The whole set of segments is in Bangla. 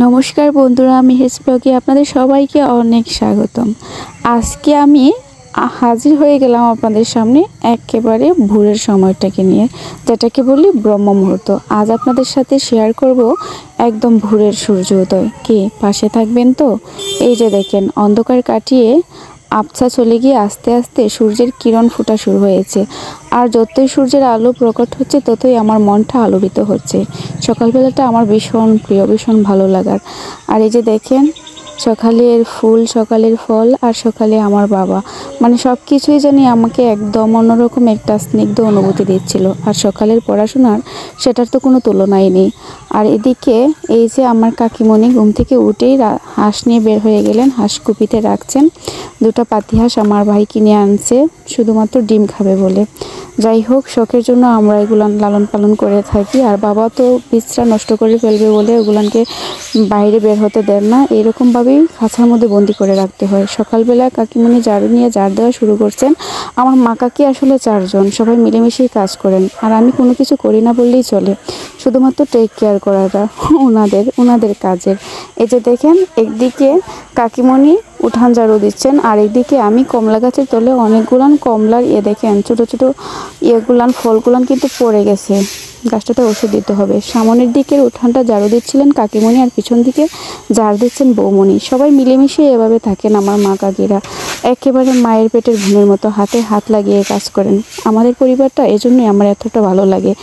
নমস্কার বন্ধুরা, আমি হেস ব্লগে আপনাদের সবাইকে অনেক স্বাগতম। আজকে আমি হাজির হয়ে গেলাম আপনাদের সামনে একেবারে ভোরের সময়টাকে নিয়ে, যেটাকে বলি ব্রহ্ম মুহূর্ত। আজ আপনাদের সাথে শেয়ার করব একদম ভোরের সূর্য উদয়। কি পাশে থাকবেন তো? এই যে দেখেন, অন্ধকার কাটিয়ে আবছা চলে গিয়ে আস্তে আস্তে সূর্যের কিরণ ফোটা শুরু হয়েছে। আর যতই সূর্যের আলো প্রকট হচ্ছে ততই আমার মনটা আলোড়িত হচ্ছে। সকালবেলাটা আমার ভীষণ প্রিয়, ভীষণ ভালো লাগার। আর এই যে দেখেন, সকালের ফুল, সকালের ফল, আর সকালে আমার বাবা, মানে সব কিছুই জানি আমাকে একদম অন্যরকম একটা স্নিগ্ধ অনুভূতি দিচ্ছিল। আর সকালের পড়াশোনার সেটার তো কোনো তুলনাই নেই। আর এদিকে এই যে আমার কাকিমণি ঘুম থেকে উঠেই হাঁস নিয়ে বের হয়ে গেলেন, হাঁস কুপিতে রাখছেন। দুটো পাতি হাঁস আমার ভাই কিনে আনছে শুধুমাত্র ডিম খাবে বলে। যাই হোক, শখের জন্য আমরা এগুলান লালন পালন করে থাকি। আর বাবা তো পিঁচড়া নষ্ট করে ফেলবে বলে ওগুলানকে বাইরে বের হতে দেন না, এরকমভাবেই খাঁচার মধ্যে বন্দি করে রাখতে হয়। সকালবেলা কাকিমণি ঝাড়ু নিয়ে ঝাড় দেওয়া শুরু করছেন। আমার মা কাকি আসলে চারজন, সবাই মিলেমিশেই কাজ করেন। আর আমি কোনো কিছু করি না বললেই চলে, শুধুমাত্র টেক কেয়ার করাটা ওনাদের কাজের। এই যে দেখেন, একদিকে কাকিমণি উঠান ঝাড়ু দিচ্ছেন, আর একদিকে আমি কমলা গাছের তলে অনেকগুলান কমলার দেখেন ছোটো ছোটো ফলগুলান কিন্তু পড়ে গেছে। গাছটাতে ওষুধ দিতে হবে। সামনের দিকের উঠানটা ঝাড়ু দিচ্ছিলেন কাকিমণি, আর পিছন দিকে ঝাড় দিচ্ছেন বৌমণি। সবাই মিলেমিশে এভাবে থাকেন আমার মা কাকিরা, একেবারে মায়ের পেটের ভূমির মতো হাতে হাত লাগিয়ে কাজ করেন। আমাদের পরিবারটা এজন্যই আমার এতটা ভালো লাগে।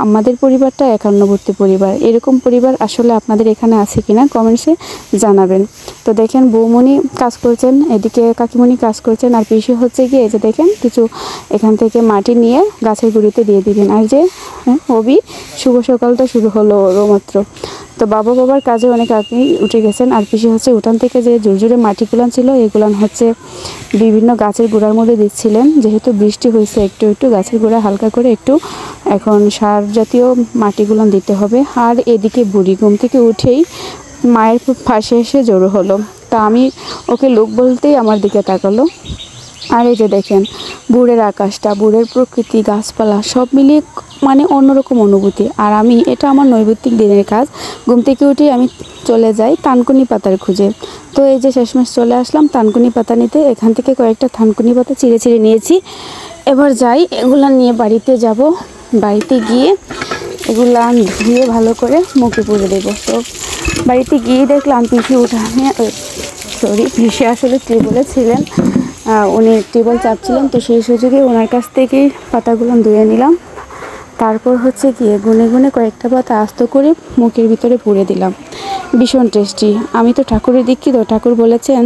আমাদের পরিবারটা একান্নবর্তী পরিবার। এরকম পরিবার আসলে আপনাদের এখানে আছে কিনা কমেন্টসে জানাবেন। তো দেখেন, বৌমণি কাজ করছেন, এদিকে কাকিমণি কাজ করছেন, আর পিসি হচ্ছে গিয়ে এই যে দেখেন কিছু এখান থেকে মাটি নিয়ে গাছের গুঁড়িতে দিয়ে দিবেন। আর যে অবি শুভ সকালটা শুরু হলো ওরও মাত্র। তো বাবার কাজে অনেক আগেই উঠে গেছেন। আর পিসি হচ্ছে উঠান থেকে যে জোরে মাটিগুলান ছিল এগুলান হচ্ছে বিভিন্ন গাছের গোড়ার মধ্যে দিচ্ছিলেন। যেহেতু বৃষ্টি হয়েছে, একটু একটু গাছের গোড়া হালকা করে একটু এখন সার জাতীয় মাটিগুলান দিতে হবে। আর এদিকে বুড়ি ঘুম থেকে উঠেই মায়ের পাশে এসে জড়ো হলো। তা আমি ওকে লোক বলতেই আমার দিকে তাকালো। আর এই যে দেখেন, ভোরের আকাশটা, ভোরের প্রকৃতি, গাছপালা সব মিলিয়ে মানে অন্যরকম অনুভূতি। আর আমি এটা আমার নৈমিত্তিক দিনের কাজ। ঘুম থেকে উঠেই আমি চলে যাই থানকুনি পাতার খুঁজে। তো এই যে শেষমেশ চলে আসলাম থানকুনি পাতা নিতে। এখান থেকে কয়েকটা থানকুনি পাতা চিড়ে নিয়েছি। এবার যাই, এগুলা নিয়ে বাড়িতে যাব। বাড়িতে গিয়ে এগুলা ধুয়ে ভালো করে মুখে পুড়ে দেবো। তো বাড়িতে গিয়ে দেখলাম পিসি পিসি আসলে টেবিলে ছিলেন, উনি টেবিল চাপছিলেন। তো সেই সুযোগে ওনার কাছ থেকেই পাতাগুলো ধুয়ে নিলাম। তারপর হচ্ছে গিয়ে গুনে গুনে কয়েকটা পাতা আস্ত করে মুখের ভিতরে পুড়ে দিলাম। ভীষণ টেস্টি। আমি তো ঠাকুরের দীক্ষিত, ঠাকুর বলেছেন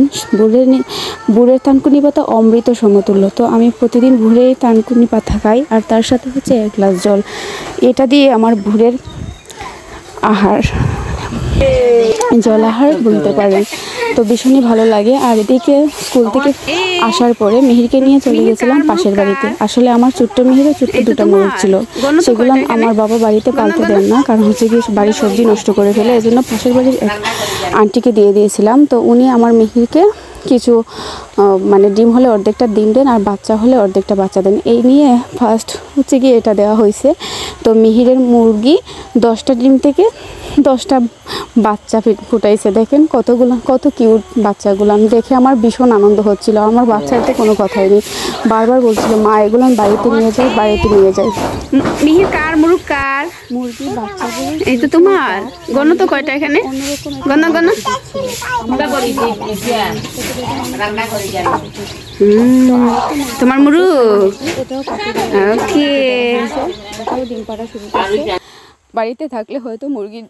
ভোরের থানকুনি পাতা অমৃত সমতুল্য। তো আমি প্রতিদিন ভোরে থানকুনি পাতা খাই, আর তার সাথে হচ্ছে 1 গ্লাস জল। এটা দিয়ে আমার ভোরের জলাহার বলতে পারেন। তো ভীষণই ভালো লাগে। আর এদিকে স্কুল থেকে আসার পরে মিহিরকে নিয়ে চলে গেছিলাম পাশের বাড়িতে। আসলে আমার ছোট্ট মিহিরের ছোট্ট 2টা মোরগ ছিল, সেগুলো আমার বাবা বাড়িতে পালতে দেন না, কারণ হচ্ছে কি বাড়ির সবজি নষ্ট করে ফেলে। এজন্য পাশের বাড়ির এক আন্টিকে দিয়ে দিয়েছিলাম। তো উনি আমার মিহিরকে কিছু মানে ডিম হলে অর্ধেকটা ডিম দেন, আর বাচ্চা হলে অর্ধেকটা বাচ্চা দেন। এই নিয়ে ফার্স্ট হচ্ছে গিয়ে এটা দেওয়া হয়েছে। তো মিহিরের মুরগি 10টা ডিম থেকে 10টা বাচ্চা ফুটাইছে। দেখেন কত কিউট বাচ্চাগুলো দেখে আমার ভীষণ আনন্দ হচ্ছিল। আমার বাচ্চার তো কোনো কথাই নেই, বারবার বলছিল মা এগুলো বাড়িতে নিয়ে যাই। মিহির কার মুরগ কার মুরগি বাচ্চাগুলো এই তো তোমার গণ তো কয়টা এখানে গণ তোমার মুরগ। ওকে, ডিম পাড়া শুরু করছে। বাড়িতে থাকলে হয়তো মুরগি